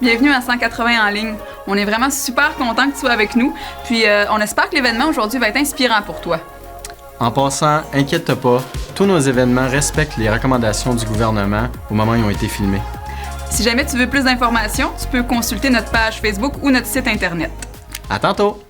Bienvenue à 180 en ligne. On est vraiment super content que tu sois avec nous, puis on espère que l'événement aujourd'hui va être inspirant pour toi. En passant, inquiète-toi pas, tous nos événements respectent les recommandations du gouvernement au moment où ils ont été filmés. Si jamais tu veux plus d'informations, tu peux consulter notre page Facebook ou notre site Internet. À tantôt!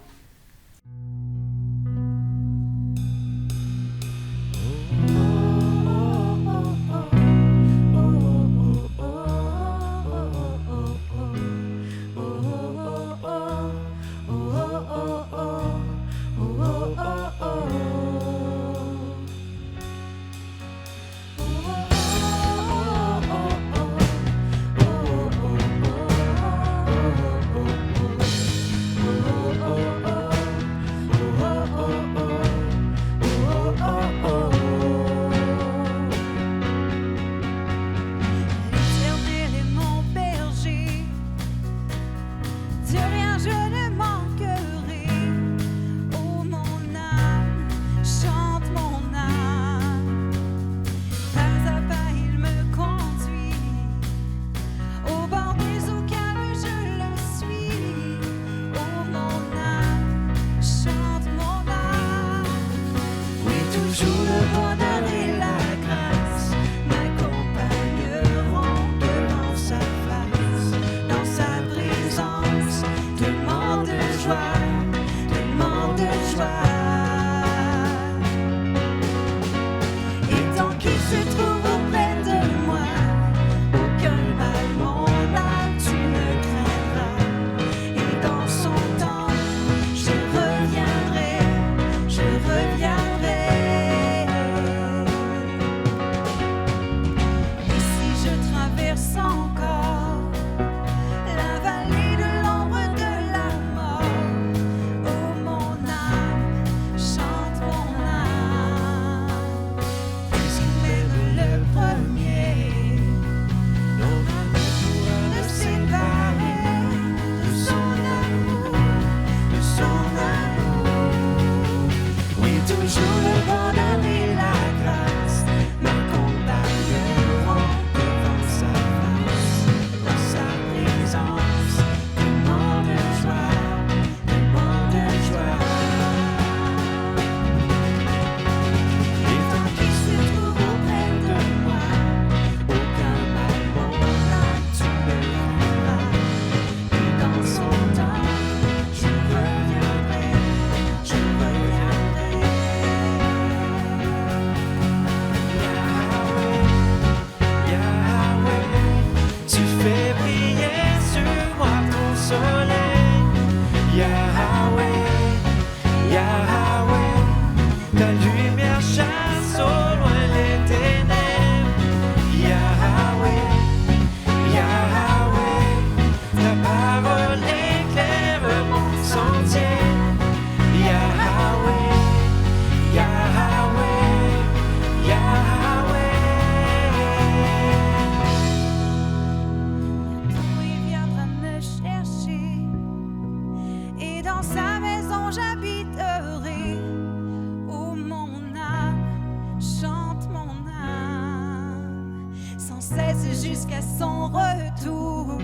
Jusqu'à son retour,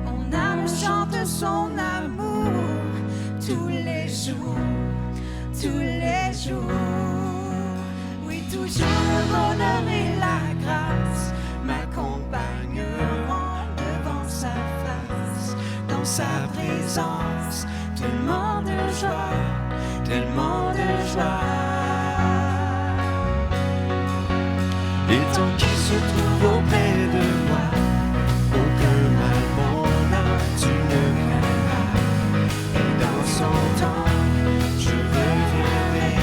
mon âme chante son amour tous les jours, tous les jours. Oui, toujours le bonheur et la grâce m'accompagneront devant sa face, dans sa présence, tellement de joie, tellement de joie. Et tant qu'il se trouve auprès de moi, aucun mal, mon âme, tu ne craindras. Et dans son temps, je reviendrai,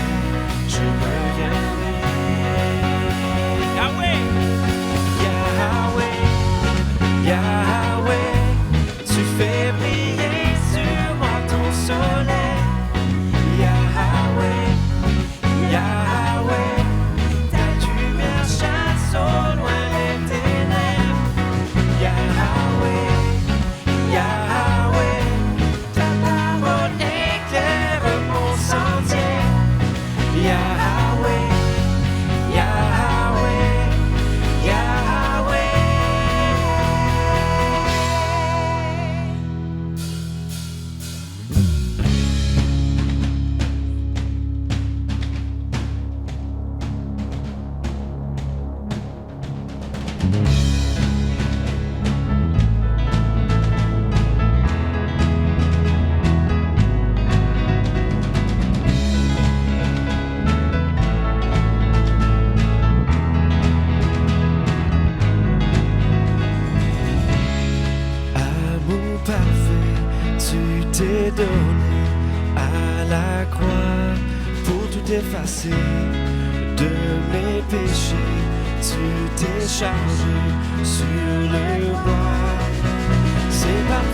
je reviendrai. Yahweh, Yahweh, Yahweh, tu fais briller sur moi ton soleil. Yahweh, Yahweh, ta lumière chasse au loin les t'effacer de mes péchés. Tu t'es chargé sur le bois. C'est par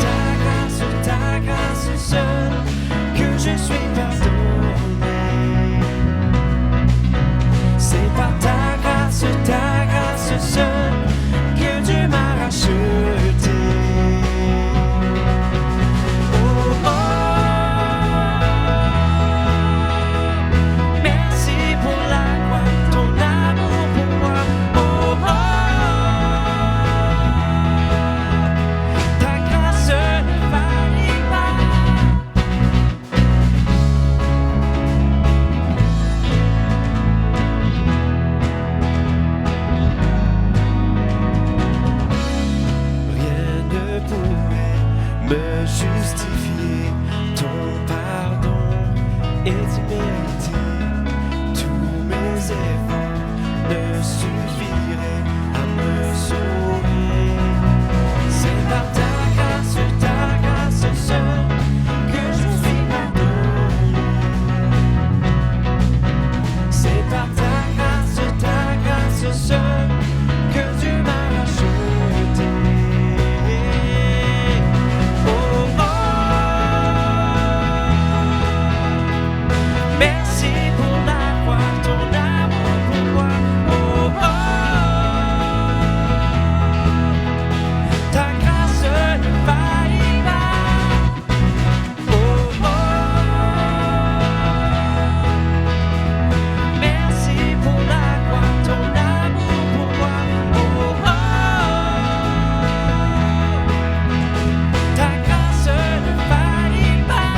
ta grâce seule que je suis pardonné. C'est par ta grâce seule que Dieu m'a racheté. Oh, oh, merci pour la croix, ton amour pour moi. Oh, oh, ta grâce ne faillit pas. Rien ne pouvait me justifier. Ton pardon est immérité. Tous mes efforts ne suffiraient à me sauver. C'est par ta grâce seule que je suis pardonné. C'est par ta grâce seule que Dieu m'a racheté. Oh, oh, merci pour la croix, ton amour pour moi. Oh, oh, ta grâce ne faillit pas. Oh, oh, merci pour la croix, ton amour pour moi. Oh, oh, ta grâce ne faillit pas.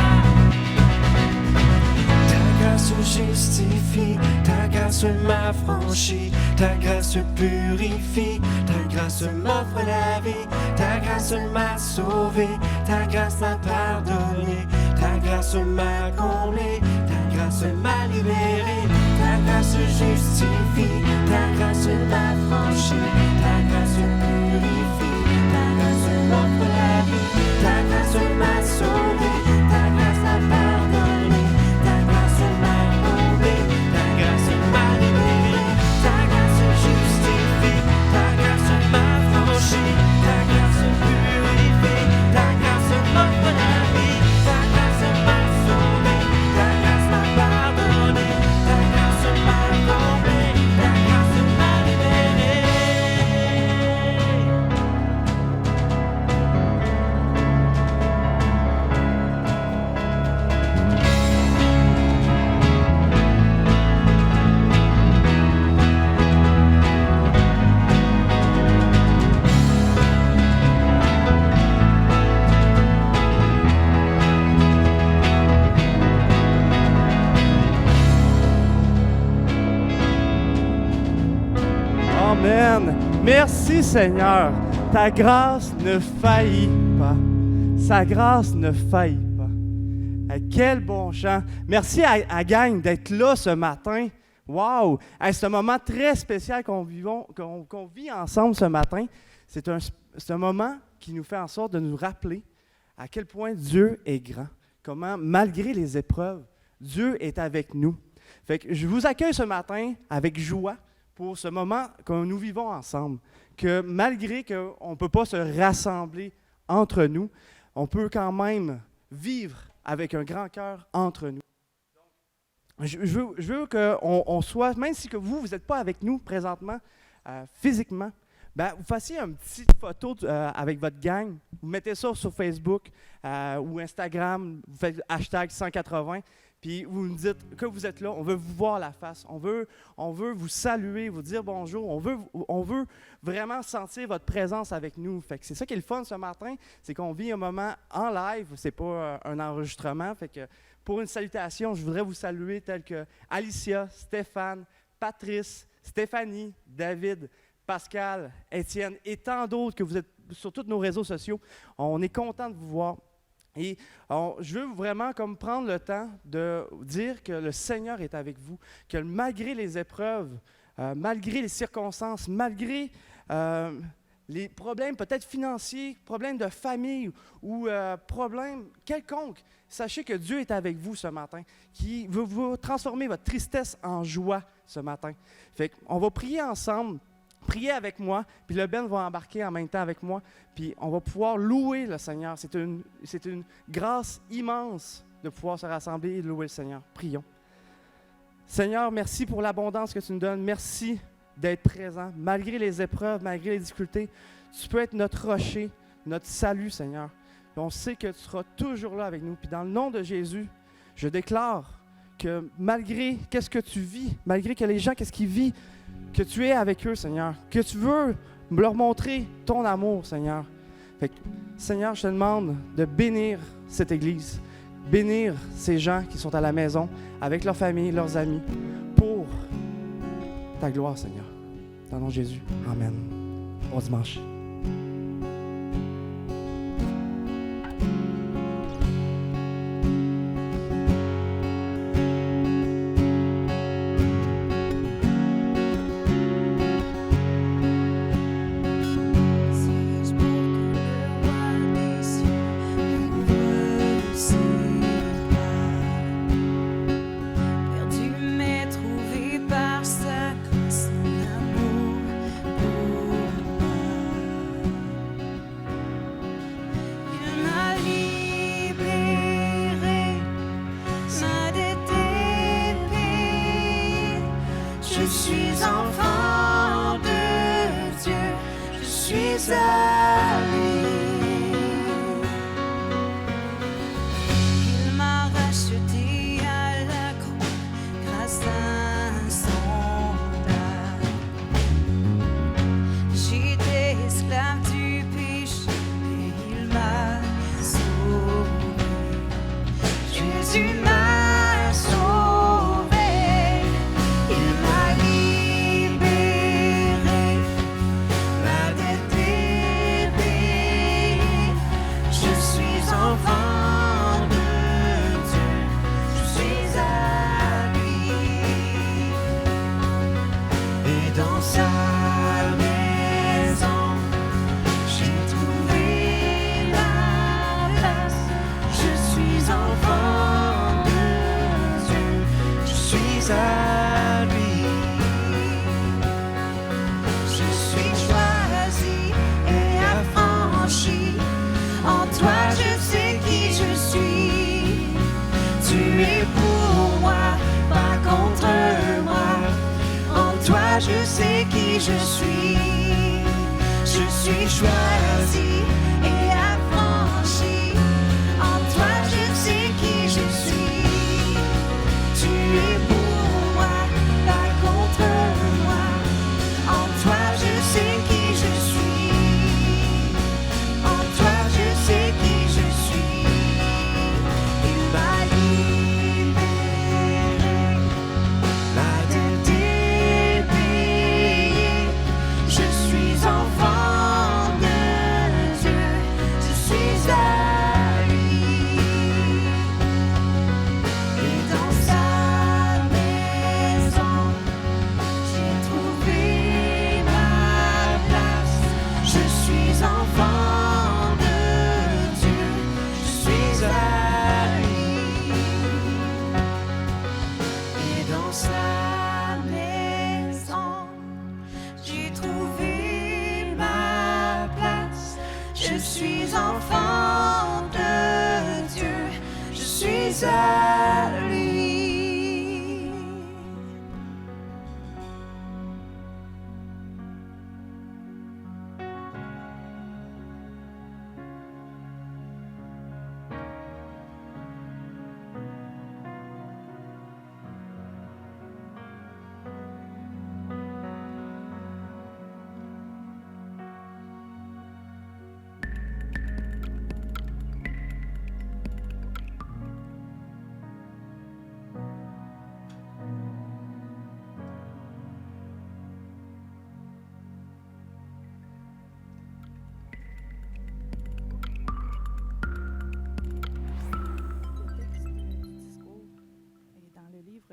Ta grâce justifie, ta grâce m'affranchit, ta grâce purifie, ta grâce m'offre la vie, ta grâce m'a sauvé, ta grâce m'a pardonné, ta grâce m'a comblé, ta grâce m'a libéré, ta grâce justifie, ta grâce m'affranchit, ta grâce purifie, ta grâce m'offre la vie, ta grâce m'a sauvé, ta grâce m'a pardonné, ta grâce m'a comblé, ta grâce m'a libéré, ta grâce justifie, ta grâce m'affranchit, ta grâce purifie, ta grâce m'offre la vie, ta grâce m'a sauvé, ta grâce m'a pardonné, ta grâce m'a comblé, ta grâce m'a libéré. Amen. Merci Seigneur. Ta grâce ne faillit pas. Sa grâce ne faillit pas. Quel bon chant. Merci à gang d'être là ce matin. Wow! C'est un moment très spécial qu'on vit ensemble ce matin. C'est un moment qui nous fait en sorte de nous rappeler à quel point Dieu est grand. Comment, malgré les épreuves, Dieu est avec nous. Fait que je vous accueille ce matin avec joie pour ce moment que nous vivons ensemble. Que malgré qu'on ne peut pas se rassembler entre nous, on peut quand même vivre avec un grand cœur entre nous. Je veux qu'on soit, même si que vous n'êtes pas avec nous présentement, physiquement, vous fassiez une petite photo avec votre gang, vous mettez ça sur Facebook ou Instagram, vous faites hashtag 180, puis vous nous dites que vous êtes là, on veut vous voir la face, on veut vous saluer, vous dire bonjour, on veut vraiment sentir votre présence avec nous. Fait que c'est ça qui est le fun ce matin, c'est qu'on vit un moment en live, c'est pas un enregistrement, fait que pour une salutation, je voudrais vous saluer tels que Alicia, Stéphane, Patrice, Stéphanie, David, Pascal, Étienne et tant d'autres que vous êtes sur tous nos réseaux sociaux. On est content de vous voir. Et je veux vraiment comme prendre le temps de dire que le Seigneur est avec vous, que malgré les épreuves, malgré les circonstances, malgré les problèmes peut-être financiers, problèmes de famille ou problèmes quelconques, sachez que Dieu est avec vous ce matin, qui veut vous transformer votre tristesse en joie ce matin. Fait qu'on va prier ensemble, prier avec moi, puis le Ben va embarquer en même temps avec moi, puis on va pouvoir louer le Seigneur. C'est une grâce immense de pouvoir se rassembler et de louer le Seigneur. Prions. Seigneur, merci pour l'abondance que tu nous donnes. Merci d'être présent, malgré les épreuves, malgré les difficultés. Tu peux être notre rocher, notre salut, Seigneur. Et on sait que tu seras toujours là avec nous. Puis dans le nom de Jésus, je déclare que malgré qu'est-ce que tu vis, malgré que les gens, qu'est-ce qu'ils vivent, que tu es avec eux, Seigneur, que tu veux leur montrer ton amour, Seigneur. Fait que, Seigneur, je te demande de bénir cette Église, bénir ces gens qui sont à la maison, avec leur famille, leurs amis, pour ta gloire, Seigneur. Dans le nom de Jésus. Amen. Bon dimanche.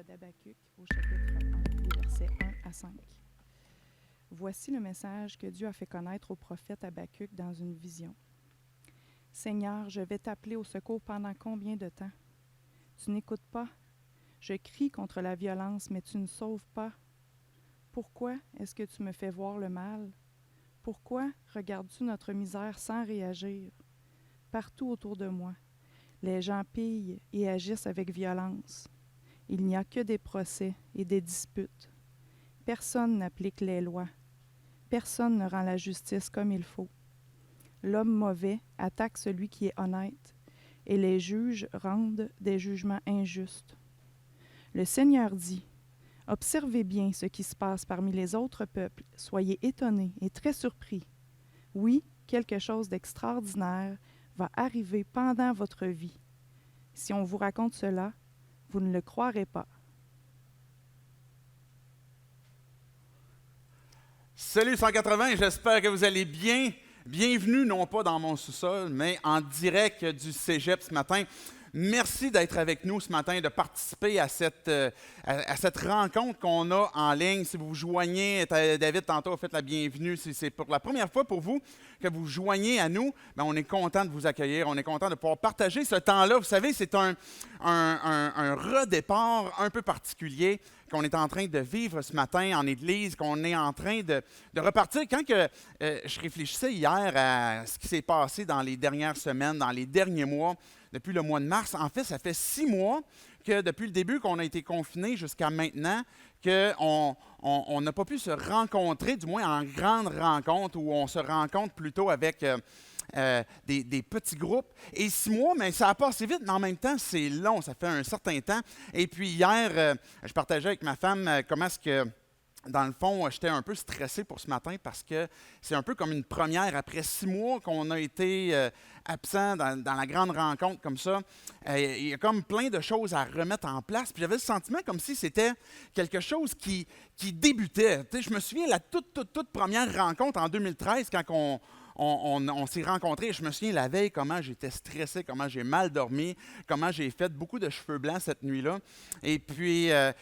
D'Habakkuk au chapitre 1, les versets 1 à 5. Voici le message que Dieu a fait connaître au prophète Habacuc dans une vision. Seigneur, je vais t'appeler au secours pendant combien de temps? Tu n'écoutes pas. Je crie contre la violence, mais tu ne sauves pas. Pourquoi est-ce que tu me fais voir le mal? Pourquoi regardes-tu notre misère sans réagir? Partout autour de moi, les gens pillent et agissent avec violence. Il n'y a que des procès et des disputes. Personne n'applique les lois. Personne ne rend la justice comme il faut. L'homme mauvais attaque celui qui est honnête, et les juges rendent des jugements injustes. Le Seigneur dit, « Observez bien ce qui se passe parmi les autres peuples, soyez étonnés et très surpris. Oui, quelque chose d'extraordinaire va arriver pendant votre vie. Si on vous raconte cela, vous ne le croirez pas. » Salut 180, j'espère que vous allez bien. Bienvenue, non pas dans mon sous-sol, mais en direct du Cégep ce matin. Merci d'être avec nous ce matin, de participer à cette rencontre qu'on a en ligne. Si vous vous joignez, David tantôt a fait la bienvenue, si c'est pour la première fois pour vous que vous joignez à nous, bien, on est content de vous accueillir, on est content de pouvoir partager ce temps-là. Vous savez, c'est un redépart un peu particulier qu'on est en train de vivre ce matin en Église, qu'on est en train de repartir. Quand je réfléchissais hier à ce qui s'est passé dans les dernières semaines, dans les derniers mois, depuis le mois de mars, en fait, ça fait 6 mois que depuis le début qu'on a été confinés jusqu'à maintenant, qu'on n'a pas pu se rencontrer, du moins en grande rencontre, où on se rencontre plutôt avec des petits groupes. Et 6 mois, mais ça a passé vite, mais en même temps, c'est long, ça fait un certain temps. Et puis hier, je partageais avec ma femme comment est-ce que, dans le fond, j'étais un peu stressé pour ce matin parce que c'est un peu comme une première. Après 6 mois qu'on a été absent dans la grande rencontre comme ça, il y a comme plein de choses à remettre en place. Puis j'avais le sentiment comme si c'était quelque chose qui débutait. Tu sais, je me souviens, la toute première rencontre en 2013, quand on s'est rencontrés. Je me souviens la veille comment j'étais stressé, comment j'ai mal dormi, comment j'ai fait beaucoup de cheveux blancs cette nuit-là. Et puis là,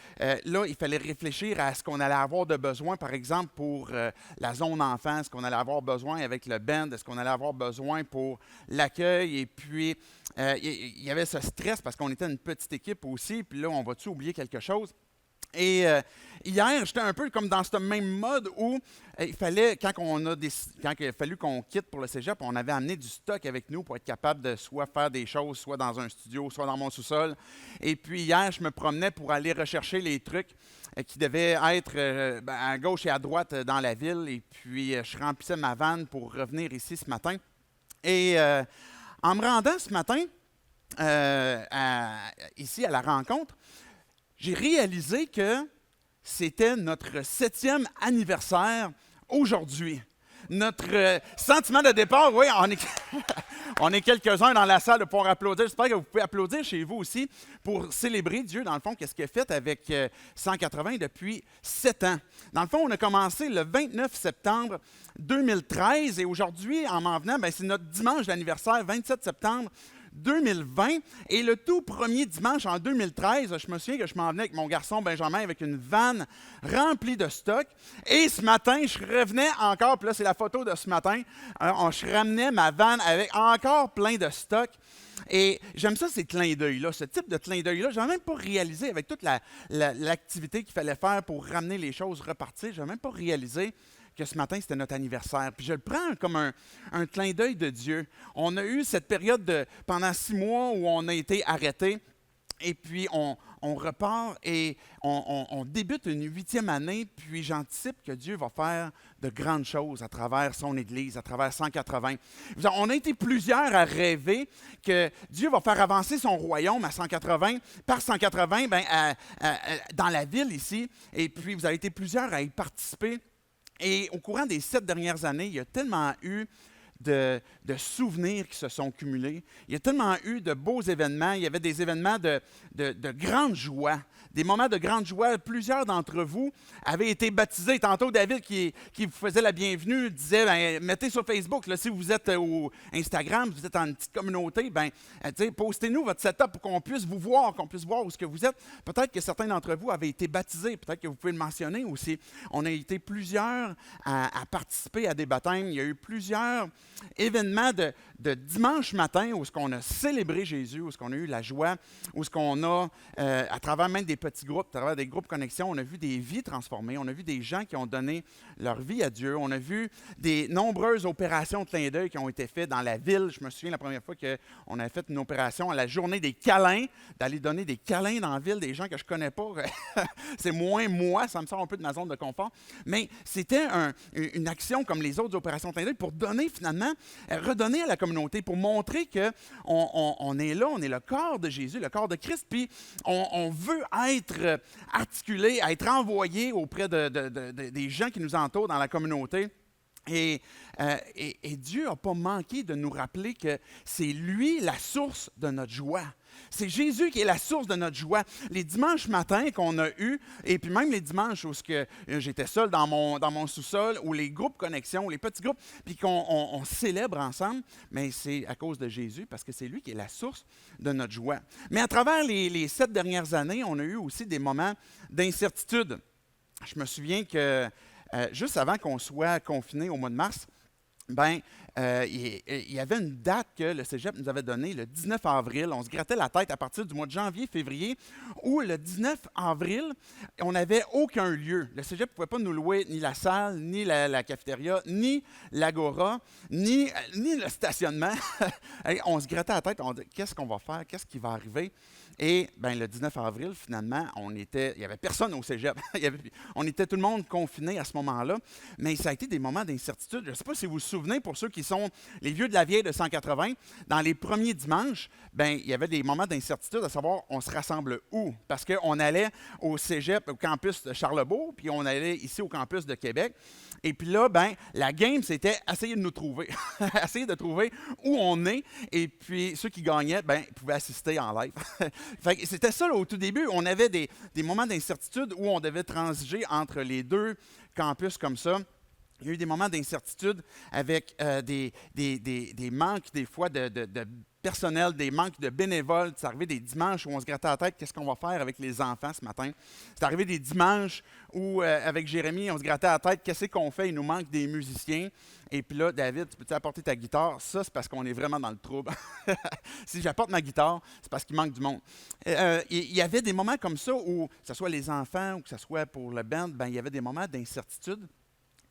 il fallait réfléchir à ce qu'on allait avoir de besoin, par exemple, pour la zone enfant, ce qu'on allait avoir besoin avec le band, ce qu'on allait avoir besoin pour l'accueil. Et puis, il y avait ce stress parce qu'on était une petite équipe aussi. Puis là, on va-tu oublier quelque chose? Et hier, j'étais un peu comme dans ce même mode où il fallait, quand il a fallu qu'on quitte pour le cégep, on avait amené du stock avec nous pour être capable de soit faire des choses, soit dans un studio, soit dans mon sous-sol. Et puis hier, je me promenais pour aller rechercher les trucs qui devaient être à gauche et à droite dans la ville. Et puis, je remplissais ma vanne pour revenir ici ce matin. Et en me rendant ce matin ici à la rencontre, j'ai réalisé que c'était notre 7e anniversaire aujourd'hui. Notre sentiment de départ, oui, on est quelques-uns dans la salle pour applaudir. J'espère que vous pouvez applaudir chez vous aussi pour célébrer Dieu, dans le fond, qu'est-ce qu'il a fait avec 180 depuis 7 ans. Dans le fond, on a commencé le 29 septembre 2013 et aujourd'hui, en m'en venant, c'est notre dimanche d'anniversaire, 27 septembre 2020. Et le tout premier dimanche en 2013, je me souviens que je m'en venais avec mon garçon Benjamin avec une vanne remplie de stock. Et ce matin, je revenais encore, puis là, c'est la photo de ce matin, je ramenais ma vanne avec encore plein de stock. Et j'aime ça, ces clins d'œil-là, ce type de clin d'œil-là. Je n'avais même pas réalisé, avec toute l'activité qu'il fallait faire pour ramener les choses, repartir, je n'avais même pas réalisé que ce matin, c'était notre anniversaire. Puis je le prends comme un clin d'œil de Dieu. On a eu cette période pendant 6 mois où on a été arrêtés. Et puis, on repart et on débute une 8e année. Puis, j'anticipe que Dieu va faire de grandes choses à travers son Église, à travers 180. On a été plusieurs à rêver que Dieu va faire avancer son royaume à 180, par 180, dans la ville ici. Et puis, vous avez été plusieurs à y participer. Et au courant des 7 dernières années, il y a tellement eu de souvenirs qui se sont cumulés. Il y a tellement eu de beaux événements. Il y avait des événements de grande joie, des moments de grande joie. Plusieurs d'entre vous avaient été baptisés. Tantôt, David, qui vous faisait la bienvenue, disait, ben, mettez sur Facebook, là, si vous êtes au Instagram, vous êtes en une petite communauté, ben, postez-nous votre setup pour qu'on puisse vous voir, qu'on puisse voir où ce que vous êtes. Peut-être que certains d'entre vous avaient été baptisés. Peut-être que vous pouvez le mentionner aussi. On a été plusieurs à participer à des baptêmes. Il y a eu plusieurs événements de dimanche matin où on a célébré Jésus, où on a eu la joie, où on a, à travers même des petits groupes, à travers des groupes connexion, on a vu des vies transformées, on a vu des gens qui ont donné leur vie à Dieu, on a vu des nombreuses opérations de clin d'œil qui ont été faites dans la ville. Je me souviens la première fois qu'on avait fait une opération à la journée des câlins, d'aller donner des câlins dans la ville, des gens que je ne connais pas. C'est moins moi, ça me sort un peu de ma zone de confort. Mais c'était une action comme les autres opérations de clin d'œil pour donner finalement, redonner à la communauté, pour montrer qu'on est là, on est le corps de Jésus, le corps de Christ, puis on veut être articulé, être envoyé auprès des gens qui nous entourent dans la communauté. Et Dieu n'a pas manqué de nous rappeler que c'est lui la source de notre joie. C'est Jésus qui est la source de notre joie. Les dimanches matins qu'on a eus, et puis même les dimanches où j'étais seul dans mon sous-sol, ou les groupes connexion, les petits groupes, puis qu'on célèbre ensemble, mais c'est à cause de Jésus, parce que c'est lui qui est la source de notre joie. Mais à travers les 7 dernières années, on a eu aussi des moments d'incertitude. Je me souviens que juste avant qu'on soit confinés au mois de mars, il y avait une date que le Cégep nous avait donnée, le 19 avril. On se grattait la tête à partir du mois de janvier, février, où le 19 avril, on n'avait aucun lieu. Le Cégep ne pouvait pas nous louer ni la salle, ni la cafétéria, ni l'agora, ni le stationnement. Et on se grattait la tête, on dit, qu'est-ce qu'on va faire? Qu'est-ce qui va arriver? Et le 19 avril, finalement, il n'y avait personne au Cégep. On était tout le monde confiné à ce moment-là. Mais ça a été des moments d'incertitude. Je ne sais pas si vous vous souvenez, pour ceux qui sont les vieux de la vieille de 180, dans les premiers dimanches, il y avait des moments d'incertitude à savoir on se rassemble où. Parce qu'on allait au Cégep, au campus de Charlebourg, puis on allait ici au campus de Québec. Et puis là, la game, c'était essayer de nous trouver. Essayer de trouver où on est. Et puis, ceux qui gagnaient, pouvaient assister en live. Fait que c'était ça là, au tout début. On avait des moments d'incertitude où on devait transiger entre les deux campus comme ça. Il y a eu des moments d'incertitude avec des manques, des fois, de personnel, des manques de bénévoles. C'est arrivé des dimanches où on se grattait la tête, qu'est-ce qu'on va faire avec les enfants ce matin? C'est arrivé des dimanches où, avec Jérémy, on se grattait la tête, qu'est-ce qu'on fait? Il nous manque des musiciens. Et puis là, David, tu peux-tu apporter ta guitare? Ça, c'est parce qu'on est vraiment dans le trouble. Si j'apporte ma guitare, c'est parce qu'il manque du monde. Il y avait des moments comme ça où, que ce soit les enfants ou que ce soit pour le band, il y avait des moments d'incertitude.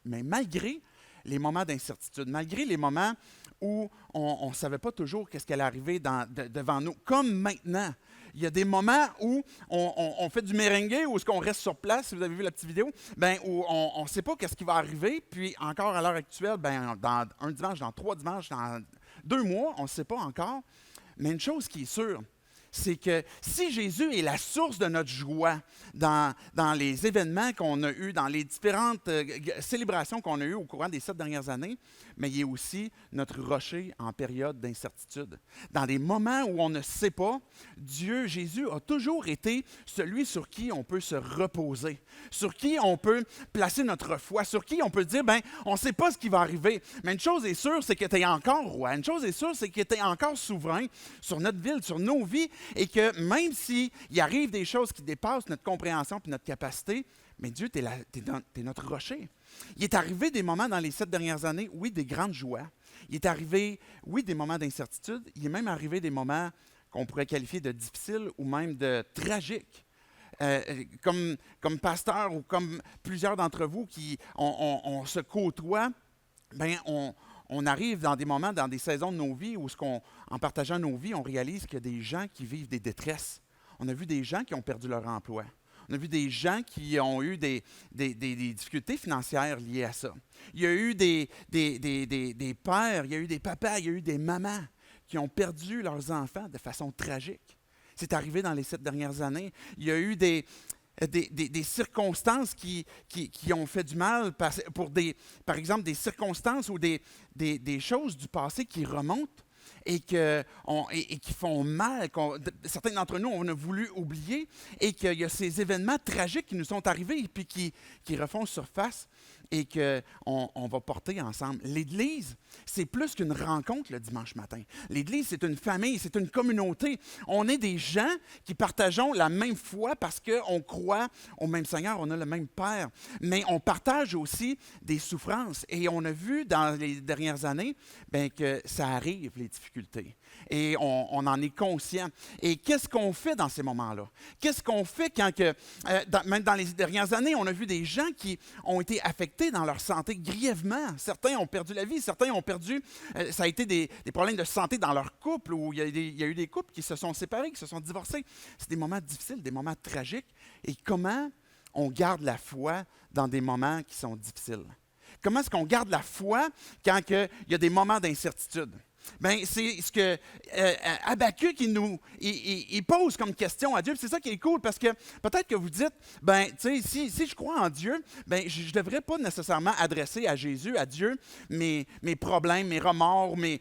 Mais malgré les moments d'incertitude, malgré les moments où on ne savait pas toujours qu'est-ce qui allait arriver devant nous, comme maintenant, il y a des moments où on fait du merengue, où est-ce qu'on reste sur place, si vous avez vu la petite vidéo, où on ne sait pas qu'est-ce qui va arriver, puis encore à l'heure actuelle, dans un dimanche, dans 3 dimanches, dans 2 mois, on ne sait pas encore. Mais une chose qui est sûre, c'est que si Jésus est la source de notre joie dans les événements qu'on a eus, dans les différentes célébrations qu'on a eues au courant des 7 dernières années, mais il est aussi notre rocher en période d'incertitude. Dans des moments où on ne sait pas, Jésus a toujours été celui sur qui on peut se reposer, sur qui on peut placer notre foi, sur qui on peut dire, on ne sait pas ce qui va arriver, mais une chose est sûre, c'est que tu es encore roi. Une chose est sûre, c'est que tu es encore souverain sur notre ville, sur nos vies, et que même s'il arrive des choses qui dépassent notre compréhension et notre capacité, mais Dieu, tu es notre rocher. Il est arrivé des moments dans les 7 dernières années, oui, des grandes joies. Il est arrivé, oui, des moments d'incertitude. Il est même arrivé des moments qu'on pourrait qualifier de difficiles ou même de tragiques. Comme pasteur ou comme plusieurs d'entre vous qui on se côtoie, on arrive dans des moments, dans des saisons de nos vies où, en partageant nos vies, on réalise qu'il y a des gens qui vivent des détresses. On a vu des gens qui ont perdu leur emploi. On a vu des gens qui ont eu des difficultés financières liées à ça. Il y a eu des pères, il y a eu des papas, il y a eu des mamans qui ont perdu leurs enfants de façon tragique. C'est arrivé dans les 7 dernières années. Il y a eu des circonstances qui ont fait du mal, par exemple des circonstances ou des choses du passé qui remontent et qui font mal, certains d'entre nous, on a voulu oublier, et qu'il y a ces événements tragiques qui nous sont arrivés et puis qui refont surface et qu'on va porter ensemble. L'Église, c'est plus qu'une rencontre le dimanche matin. L'Église, c'est une famille, c'est une communauté. On est des gens qui partageons la même foi parce qu'on croit au même Seigneur, on a le même Père. Mais on partage aussi des souffrances. Et on a vu dans les dernières années que ça arrive, les difficultés. Et on en est conscient. Et qu'est-ce qu'on fait dans ces moments-là? Qu'est-ce qu'on fait quand, même dans les dernières années, on a vu des gens qui ont été affectés dans leur santé grièvement. Certains ont perdu la vie, certains ont perdu, ça a été des problèmes de santé dans leur couple, où il y a eu des couples qui se sont séparés, qui se sont divorcés. C'est des moments difficiles, des moments tragiques. Et comment on garde la foi dans des moments qui sont difficiles? Comment est-ce qu'on garde la foi quand il y a des moments d'incertitude? Bien, c'est ce que Habakkuk, il pose comme question à Dieu. Puis c'est ça qui est cool, parce que peut-être que vous dites, ben, tu sais, si je crois en Dieu, ben, je ne devrais pas nécessairement adresser à Jésus, à Dieu, mes problèmes, mes remords, mes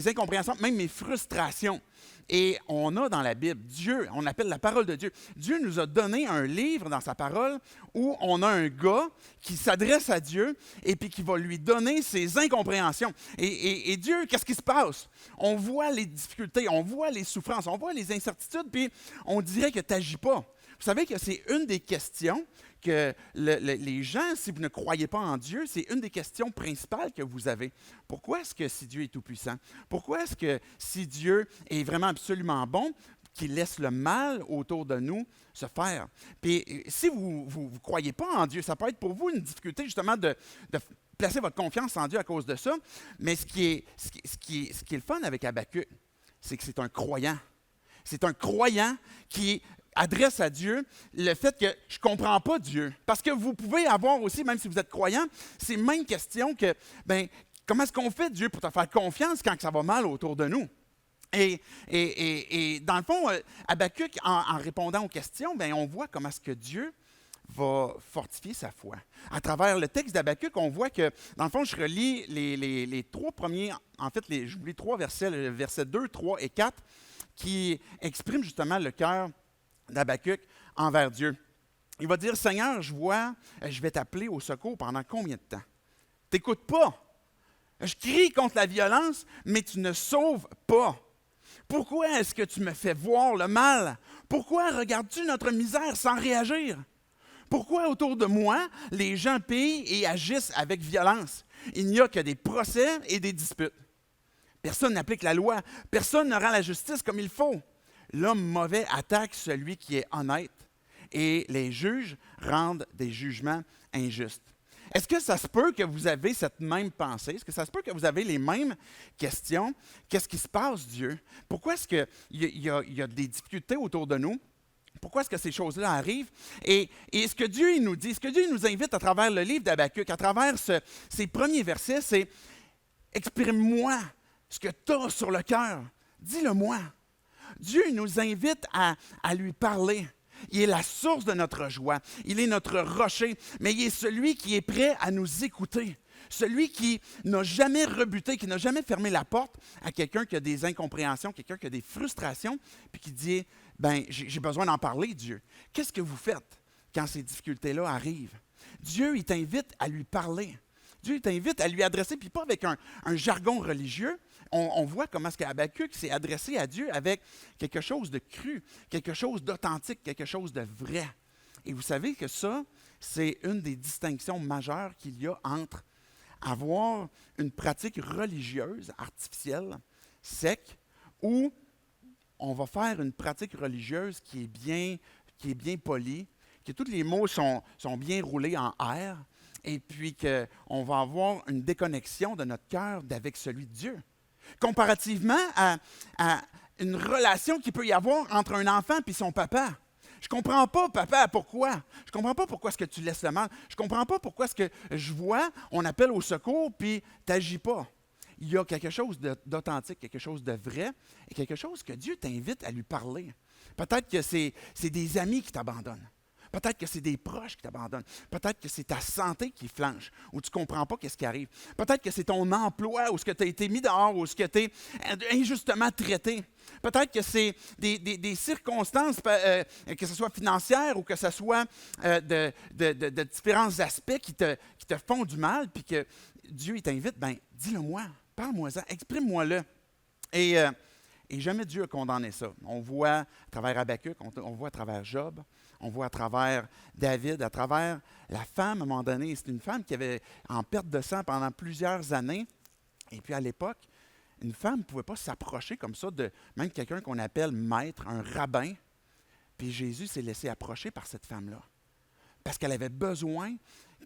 incompréhensions, même mes frustrations. Et on a dans la Bible, Dieu, on appelle la parole de Dieu. Dieu nous a donné un livre dans sa parole où on a un gars qui s'adresse à Dieu et puis qui va lui donner ses incompréhensions. Et Dieu, qu'est-ce qui se passe? On voit les difficultés, on voit les souffrances, on voit les incertitudes, puis on dirait que tu n'agis pas. Vous savez que c'est une des questions que les gens, si vous ne croyez pas en Dieu, c'est une des questions principales que vous avez. Pourquoi est-ce que si Dieu est tout-puissant? Pourquoi est-ce que si Dieu est vraiment absolument bon, qu'il laisse le mal autour de nous se faire? Puis si vous ne croyez pas en Dieu, ça peut être pour vous une difficulté justement de placer votre confiance en Dieu à cause de ça. Mais ce qui est le fun avec Habakkuk, c'est que c'est un croyant. C'est un croyant qui adresse à Dieu le fait que je ne comprends pas Dieu. Parce que vous pouvez avoir aussi, même si vous êtes croyant, ces mêmes questions que, ben, comment est-ce qu'on fait Dieu pour te faire confiance quand ça va mal autour de nous? Et dans le fond, Habakkuk, en répondant aux questions, ben, on voit comment est-ce que Dieu va fortifier sa foi. À travers le texte d'Habakkuk, on voit que, dans le fond, je relis les trois premiers, en fait, je vous lis trois versets, le verset 2, 3 et 4, qui expriment justement le cœur d'Habakkuk envers Dieu. Il va dire, Seigneur, je vais t'appeler au secours pendant combien de temps? Tu n'écoutes pas. Je crie contre la violence, mais tu ne sauves pas. Pourquoi est-ce que tu me fais voir le mal? Pourquoi regardes-tu notre misère sans réagir? Pourquoi autour de moi, les gens pillent et agissent avec violence? Il n'y a que des procès et des disputes. Personne n'applique la loi. Personne ne rend la justice comme il faut. L'homme mauvais attaque celui qui est honnête et les juges rendent des jugements injustes. Est-ce que ça se peut que vous avez cette même pensée? Est-ce que ça se peut que vous avez les mêmes questions? Qu'est-ce qui se passe, Dieu? Pourquoi est-ce qu'il y a des difficultés autour de nous? Pourquoi est-ce que ces choses-là arrivent? Et ce que Dieu il nous dit, ce que Dieu nous invite à travers le livre d'Habakkuk, à travers ces premiers versets, c'est « Exprime-moi ce que tu as sur le cœur. Dis-le-moi. » Dieu nous invite à lui parler. Il est la source de notre joie. Il est notre rocher, mais il est celui qui est prêt à nous écouter. Celui qui n'a jamais rebuté, qui n'a jamais fermé la porte à quelqu'un qui a des incompréhensions, quelqu'un qui a des frustrations, puis qui dit, ben j'ai besoin d'en parler, Dieu. Qu'est-ce que vous faites quand ces difficultés-là arrivent? Dieu, il t'invite à lui parler. Dieu t'invite à lui adresser, puis pas avec un jargon religieux. On voit comment est-ce qu'Habakkuk s'est adressé à Dieu avec quelque chose de cru, quelque chose d'authentique, quelque chose de vrai. Et vous savez que ça, c'est une des distinctions majeures qu'il y a entre avoir une pratique religieuse artificielle, sec, ou on va faire une pratique religieuse qui est bien polie, que tous les mots sont bien roulés en R, et puis qu'on va avoir une déconnexion de notre cœur avec celui de Dieu. Comparativement à une relation qu'il peut y avoir entre un enfant et son papa. Je ne comprends pas, papa, pourquoi? Je ne comprends pas pourquoi est-ce que tu laisses le mal. Je ne comprends pas pourquoi est-ce que je vois, on appelle au secours, puis tu n'agis pas. Il y a quelque chose d'authentique, quelque chose de vrai, et quelque chose que Dieu t'invite à lui parler. Peut-être que c'est des amis qui t'abandonnent. Peut-être que c'est des proches qui t'abandonnent. Peut-être que c'est ta santé qui flanche, ou tu ne comprends pas qu'est-ce qui arrive. Peut-être que c'est ton emploi, ou ce que tu as été mis dehors, ou ce que tu es injustement traité. Peut-être que c'est des circonstances, que ce soit financières ou que ce soit de différents aspects qui te font du mal, puis que Dieu il t'invite, bien, dis-le-moi, parle-moi-en, exprime-moi-le. Et jamais Dieu a condamné ça. On voit à travers Habakkuk, on voit à travers Job, on voit à travers David, à travers la femme, à un moment donné. C'est une femme qui avait en perte de sang pendant plusieurs années. Et puis à l'époque, une femme ne pouvait pas s'approcher comme ça de même quelqu'un qu'on appelle maître, un rabbin. Puis Jésus s'est laissé approcher par cette femme-là. Parce qu'elle avait besoin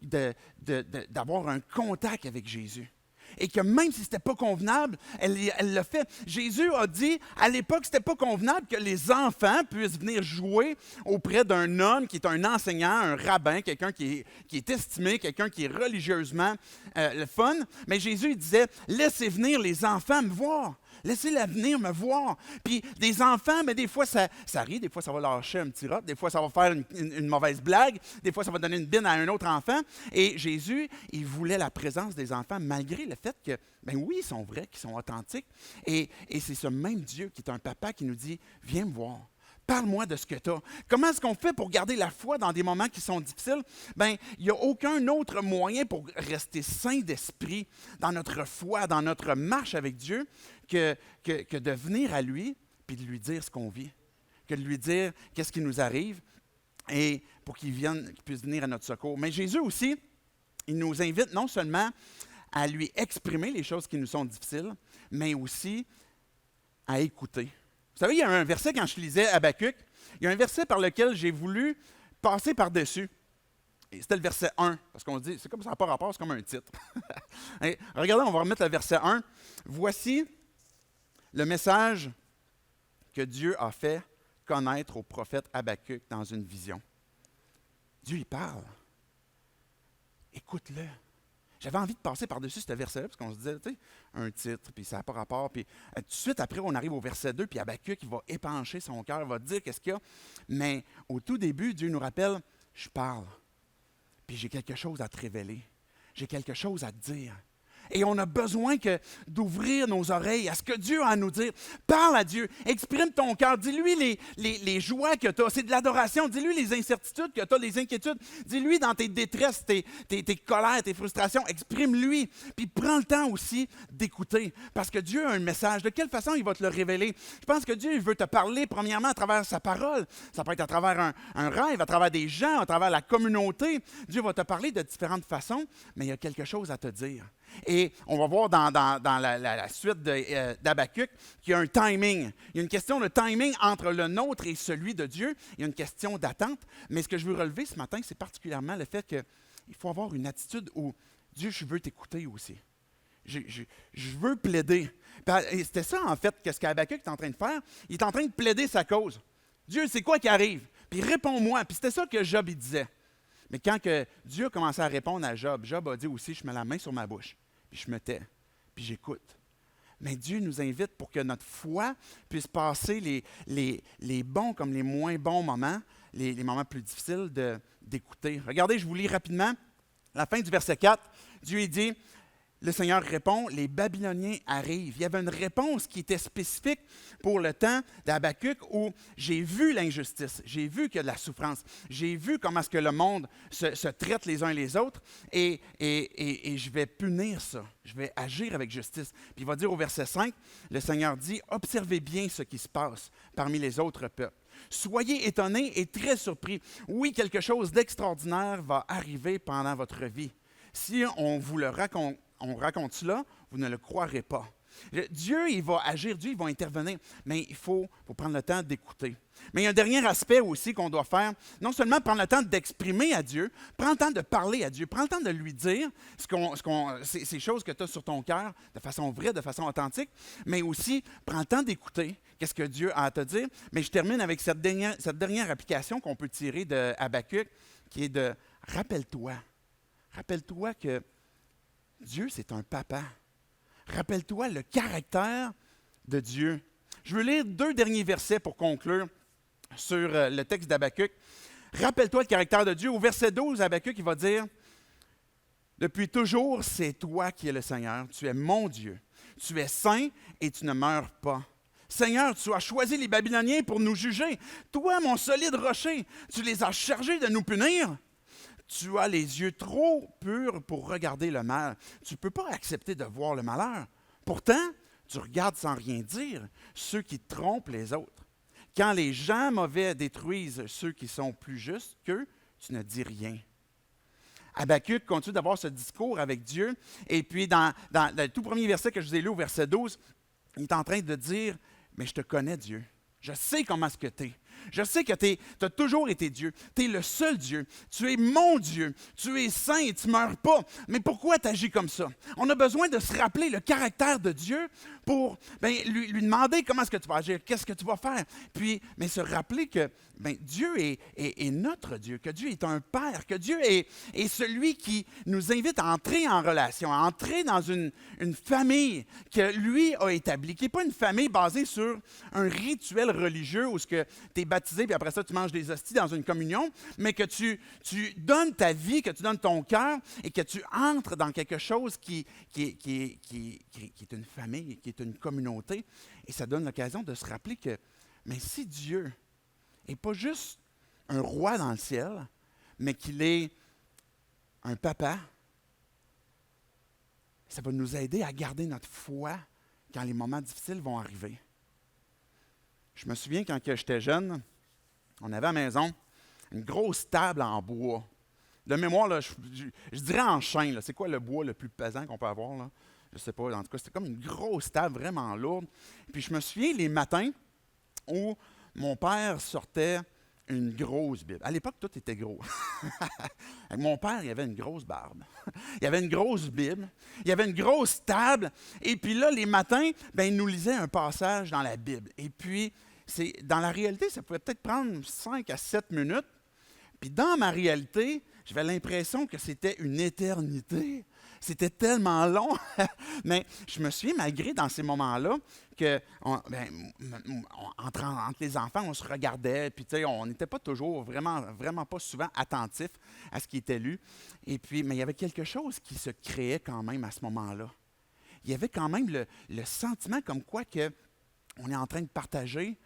d'avoir un contact avec Jésus. Et que même si ce n'était pas convenable, elle l'a fait. Jésus a dit, à l'époque, ce n'était pas convenable que les enfants puissent venir jouer auprès d'un homme qui est un enseignant, un rabbin, quelqu'un qui est estimé, quelqu'un qui est religieusement le fun. Mais Jésus il disait, laissez venir les enfants me voir. Laissez-les venir me voir. Puis des enfants, mais des fois, ça rit, des fois, ça va lâcher un petit rot, des fois, ça va faire une mauvaise blague, des fois, ça va donner une bine à un autre enfant. Et Jésus, il voulait la présence des enfants, malgré le fait que, ben oui, ils sont vrais, qu'ils sont authentiques. Et c'est ce même Dieu qui est un papa qui nous dit, viens me voir. Parle-moi de ce que tu as. Comment est-ce qu'on fait pour garder la foi dans des moments qui sont difficiles? Bien, il n'y a aucun autre moyen pour rester sain d'esprit dans notre foi, dans notre marche avec Dieu, que de venir à lui puis de lui dire ce qu'on vit, que de lui dire qu'est-ce qui nous arrive et pour qu'il puisse venir à notre secours. Mais Jésus aussi, il nous invite non seulement à lui exprimer les choses qui nous sont difficiles, mais aussi à écouter. Vous savez, il y a un verset, quand je lisais Habakkuk, il y a un verset par lequel j'ai voulu passer par-dessus. Et c'était le verset 1, parce qu'on se dit, c'est comme ça n'a pas rapport, c'est comme un titre. Et regardez, on va remettre le verset 1. Voici le message que Dieu a fait connaître au prophète Habakkuk dans une vision. Dieu, il parle. Écoute-le. J'avais envie de passer par-dessus ce verset-là, parce qu'on se disait, tu sais, un titre, puis ça n'a pas rapport. Puis tout de suite, après, on arrive au verset 2, puis Habakkuk, il va épancher son cœur, il va dire qu'est-ce qu'il y a. Mais au tout début, Dieu nous rappelle, je parle, puis j'ai quelque chose à te révéler. J'ai quelque chose à te dire. Et on a besoin d'ouvrir nos oreilles à ce que Dieu a à nous dire. Parle à Dieu, exprime ton cœur, dis-lui les joies que tu as, c'est de l'adoration, dis-lui les incertitudes que tu as, les inquiétudes, dis-lui dans tes détresses, tes colères, tes frustrations, exprime-lui. Puis prends le temps aussi d'écouter, parce que Dieu a un message. De quelle façon il va te le révéler? Je pense que Dieu il veut te parler premièrement à travers sa parole. Ça peut être à travers un rêve, à travers des gens, à travers la communauté. Dieu va te parler de différentes façons, mais il y a quelque chose à te dire. Et on va voir dans la suite d'Habakkuk qu'il y a un timing. Il y a une question de timing entre le nôtre et celui de Dieu. Il y a une question d'attente. Mais ce que je veux relever ce matin, c'est particulièrement le fait qu'il faut avoir une attitude où Dieu, je veux t'écouter aussi. Je veux plaider. Et c'était ça, en fait, ce qu'Habakkuk est en train de faire. Il est en train de plaider sa cause. Dieu, c'est quoi qui arrive? Puis réponds-moi. Puis c'était ça que Job il disait. Mais quand Dieu a commencé à répondre à Job, Job a dit aussi, je mets la main sur ma bouche, puis je me tais, puis j'écoute. Mais Dieu nous invite pour que notre foi puisse passer les bons comme les moins bons moments, les moments plus difficiles d'écouter. Regardez, je vous lis rapidement la fin du verset 4. Dieu dit, le Seigneur répond, les Babyloniens arrivent. Il y avait une réponse qui était spécifique pour le temps d'Habakkuk où j'ai vu l'injustice, j'ai vu qu'il y a de la souffrance, j'ai vu comment est-ce que le monde se traite les uns les autres et je vais punir ça, je vais agir avec justice. Puis il va dire au verset 5, le Seigneur dit, observez bien ce qui se passe parmi les autres peuples. Soyez étonnés et très surpris. Oui, quelque chose d'extraordinaire va arriver pendant votre vie. Si on vous le raconte, on raconte cela, vous ne le croirez pas. Dieu, il va agir, Dieu, il va intervenir, mais il faut prendre le temps d'écouter. Mais il y a un dernier aspect aussi qu'on doit faire, non seulement prendre le temps d'exprimer à Dieu, prends le temps de parler à Dieu, prends le temps de lui dire ces choses que tu as sur ton cœur de façon vraie, de façon authentique, mais aussi prends le temps d'écouter qu'est-ce que Dieu a à te dire. Mais je termine avec cette dernière application qu'on peut tirer de Habakkuk, qui est de rappelle-toi. Rappelle-toi que Dieu, c'est un papa. Rappelle-toi le caractère de Dieu. Je veux lire 2 derniers versets pour conclure sur le texte d'Habakkuk. Rappelle-toi le caractère de Dieu. Au verset 12, Habakkuk, il va dire, « Depuis toujours, c'est toi qui es le Seigneur. Tu es mon Dieu. Tu es saint et tu ne meurs pas. Seigneur, tu as choisi les Babyloniens pour nous juger. Toi, mon solide rocher, tu les as chargés de nous punir. Tu as les yeux trop purs pour regarder le mal. Tu ne peux pas accepter de voir le malheur. Pourtant, tu regardes sans rien dire ceux qui trompent les autres. Quand les gens mauvais détruisent ceux qui sont plus justes qu'eux, tu ne dis rien. » Habakkuk continue d'avoir ce discours avec Dieu. Et puis, dans le tout premier verset que je vous ai lu, au verset 12, il est en train de dire, « Mais je te connais, Dieu. Je sais comment est-ce que tu es. Je sais que tu as toujours été Dieu. Tu es le seul Dieu. Tu es mon Dieu. Tu es saint et tu ne meurs pas. Mais pourquoi tu agis comme ça? » On a besoin de se rappeler le caractère de Dieu pour lui demander comment est-ce que tu vas agir, qu'est-ce que tu vas faire. Puis, mais se rappeler que Dieu est notre Dieu, que Dieu est un Père, que Dieu est celui qui nous invite à entrer en relation, à entrer dans une famille que lui a établie, qui n'est pas une famille basée sur un rituel religieux où tu es baptisé, puis après ça, tu manges des hosties dans une communion, mais que tu donnes ta vie, que tu donnes ton cœur et que tu entres dans quelque chose qui est une famille, qui est une communauté. Et ça donne l'occasion de se rappeler que, mais si Dieu n'est pas juste un roi dans le ciel, mais qu'il est un papa, ça va nous aider à garder notre foi quand les moments difficiles vont arriver. Je me souviens quand j'étais jeune, on avait à la maison une grosse table en bois. De mémoire, là, je dirais en chêne. Là. C'est quoi le bois le plus pesant qu'on peut avoir? Là? Je ne sais pas. En tout cas, c'était comme une grosse table vraiment lourde. Puis je me souviens les matins où mon père sortait une grosse Bible. À l'époque, tout était gros. Mon père, il avait une grosse barbe. Il avait une grosse Bible. Il avait une grosse table. Et puis là, les matins, il nous lisait un passage dans la Bible. Et puis, dans la réalité, ça pouvait peut-être prendre 5 à 7 minutes. Puis dans ma réalité, j'avais l'impression que c'était une éternité. C'était tellement long. Mais je me souviens, malgré dans ces moments-là, que entre les enfants, on se regardait, puis on n'était pas toujours, vraiment pas souvent attentifs à ce qui était lu. Et puis, mais il y avait quelque chose qui se créait quand même à ce moment-là. Il y avait quand même le sentiment comme quoi que on est en train de partager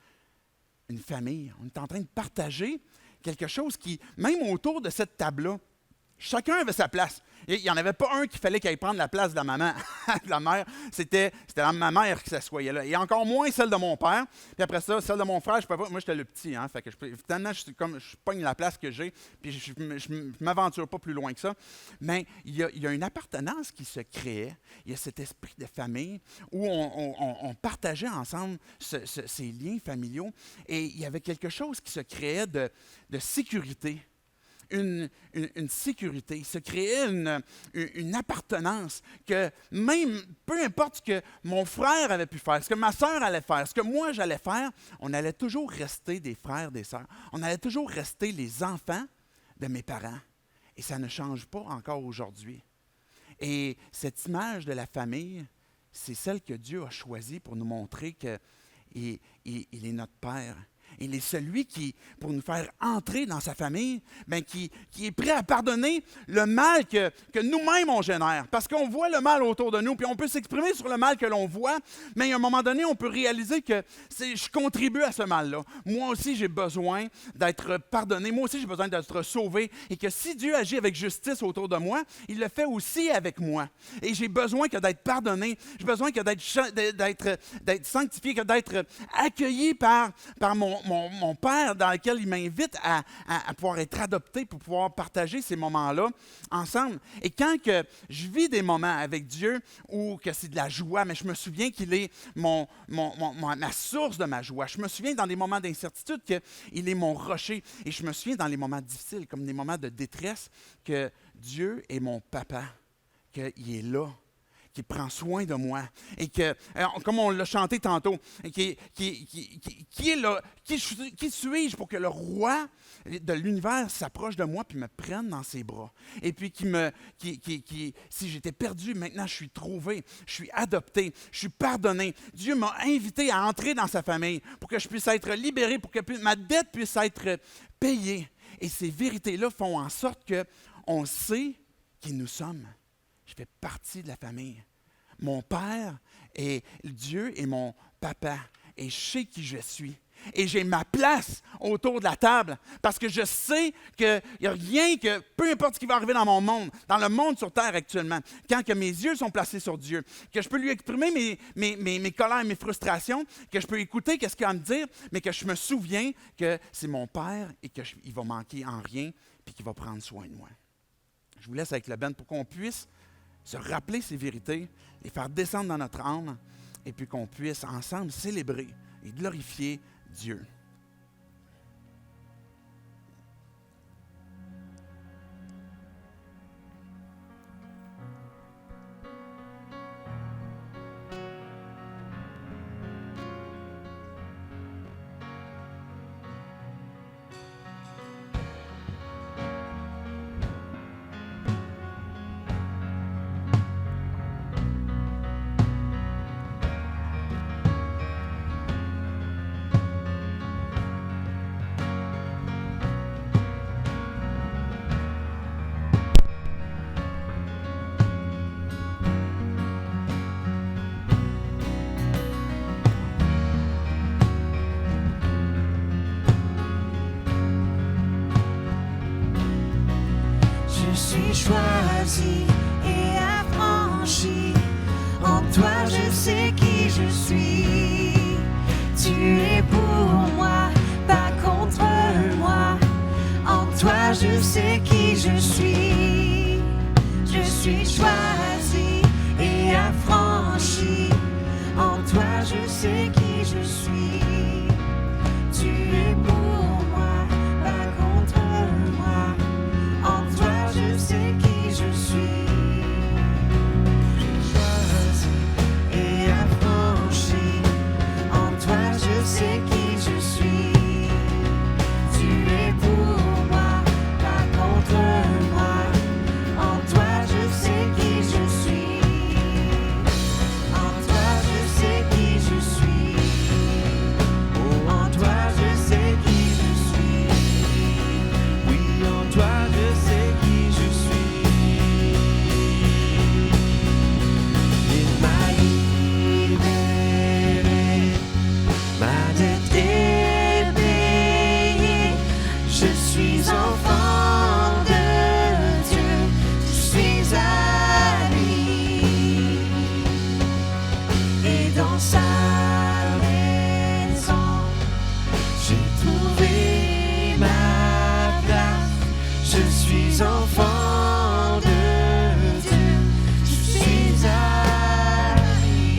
une famille. On est en train de partager quelque chose qui, même autour de cette table-là, chacun avait sa place. Il n'y en avait pas un qui fallait qu'il aille prendre la place de la maman, de la mère. C'était ma mère qui s'assoyait là. Et encore moins celle de mon père. Puis après ça, celle de mon frère, je peux pas. Moi, j'étais le petit. Hein, fait que finalement, je pogne la place que j'ai. Puis je ne m'aventure pas plus loin que ça. Mais il y a une appartenance qui se créait. Il y a cet esprit de famille où on partageait ensemble ces liens familiaux. Et il y avait quelque chose qui se créait de sécurité. Une sécurité, il se créait une appartenance que même, peu importe ce que mon frère avait pu faire, ce que ma sœur allait faire, ce que moi j'allais faire, on allait toujours rester des frères, des sœurs. On allait toujours rester les enfants de mes parents. Et ça ne change pas encore aujourd'hui. Et cette image de la famille, c'est celle que Dieu a choisie pour nous montrer qu'il est notre Père. Il est celui qui, pour nous faire entrer dans sa famille, qui est prêt à pardonner le mal que nous-mêmes on génère. Parce qu'on voit le mal autour de nous, puis on peut s'exprimer sur le mal que l'on voit, mais à un moment donné, on peut réaliser que je contribue à ce mal-là. Moi aussi, j'ai besoin d'être pardonné. Moi aussi, j'ai besoin d'être sauvé. Et que si Dieu agit avec justice autour de moi, il le fait aussi avec moi. Et j'ai besoin que d'être pardonné. J'ai besoin que d'être sanctifié, que d'être accueilli par mon Père dans lequel il m'invite à pouvoir être adopté pour pouvoir partager ces moments-là ensemble. Et quand que je vis des moments avec Dieu où que c'est de la joie, mais je me souviens qu'il est ma source de ma joie. Je me souviens dans des moments d'incertitude qu'il est mon rocher. Et je me souviens dans les moments difficiles, comme des moments de détresse, que Dieu est mon papa, qu'il est là, qui prend soin de moi. Et que, comme on l'a chanté tantôt, qui suis-je pour que le roi de l'univers s'approche de moi puis me prenne dans ses bras. Et puis si j'étais perdu, maintenant je suis trouvé, je suis adopté, je suis pardonné. Dieu m'a invité à entrer dans sa famille pour que je puisse être libéré, pour que ma dette puisse être payée. Et ces vérités-là font en sorte qu'on sait qui nous sommes. Je fais partie de la famille. Mon Père est Dieu et mon papa. Et je sais qui je suis. Et j'ai ma place autour de la table parce que je sais qu'il n'y a rien que, peu importe ce qui va arriver dans mon monde, dans le monde sur Terre actuellement, quand que mes yeux sont placés sur Dieu, que je peux lui exprimer mes colères, mes frustrations, que je peux écouter ce qu'il a à me dire, mais que je me souviens que c'est mon Père et qu'il va manquer en rien puis qu'il va prendre soin de moi. Je vous laisse avec le band pour qu'on puisse se rappeler ces vérités, les faire descendre dans notre âme et puis qu'on puisse ensemble célébrer et glorifier Dieu. Je suis choisi et affranchi. En toi, je sais qui je suis. Tu es pour moi, pas contre moi. En toi, je sais qui je suis. Je suis choisi et affranchi. En toi, je sais qui je suis. Tu es pour moi, pas contre moi. En toi, je sais qui je suis. Choisi et affranchi. En toi, je sais qui je suis. Tu es pour moi, pas contre moi. En toi, je sais qui je suis. En toi, je sais qui je suis. En toi, je sais qui je suis. Oui, en toi, je sais qui je suis. Il m'a libéré, ma dette est payée. Je suis enfant de Dieu, je suis à lui. Et dans sa maison, j'ai trouvé ma place. Je suis enfant de Dieu, je suis à lui.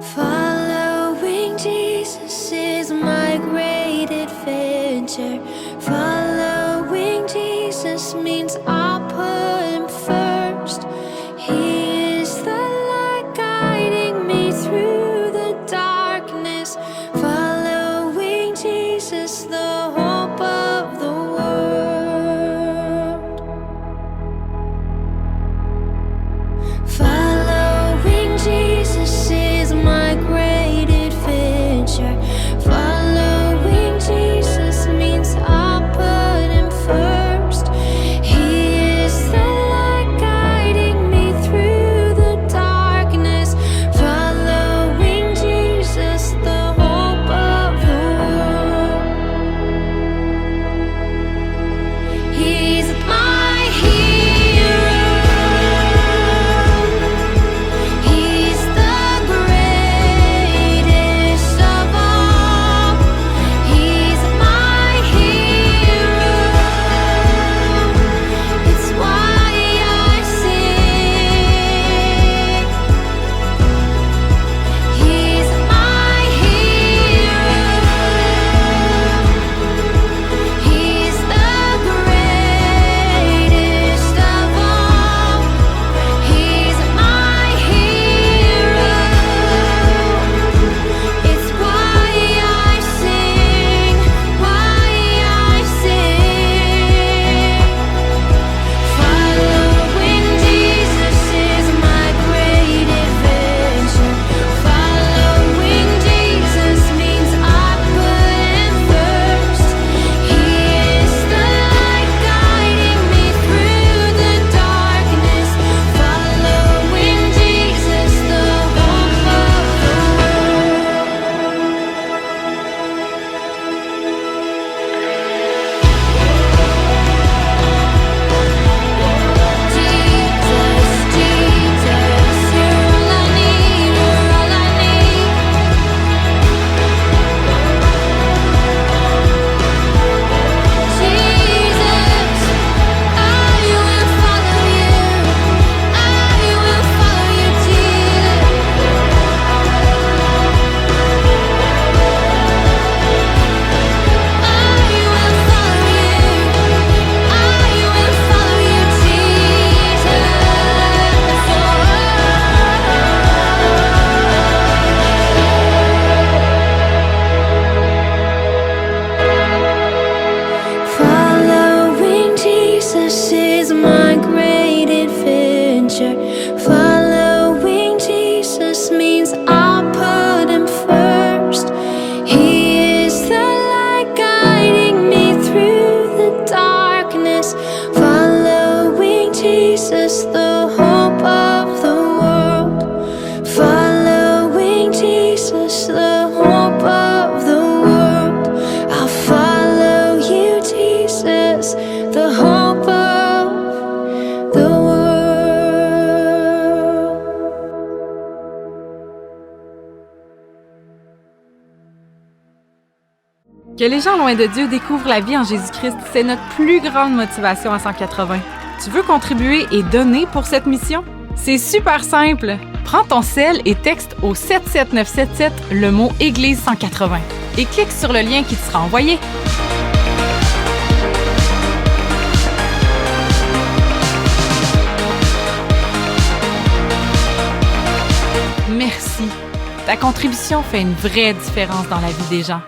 Following Jesus is my great adventure. Following Jesus means I'll put him first. He is the light guiding me through the darkness. Following Jesus, the hope of the world. Following Jesus is my great adventure. Following Jesus means I'll put Que les gens loin de Dieu découvrent la vie en Jésus-Christ, c'est notre plus grande motivation à 180. Tu veux contribuer et donner pour cette mission? C'est super simple! Prends ton cell et texte au 77977 le mot « Église 180 » et clique sur le lien qui te sera envoyé. Merci! Ta contribution fait une vraie différence dans la vie des gens.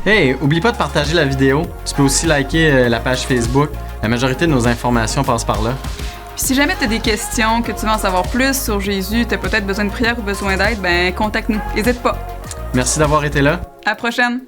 Hey, oublie pas de partager la vidéo. Tu peux aussi liker la page Facebook. La majorité de nos informations passent par là. Puis si jamais tu as des questions, que tu veux en savoir plus sur Jésus, tu as peut-être besoin de prière ou besoin d'aide, ben contacte-nous. N'hésite pas. Merci d'avoir été là. À la prochaine!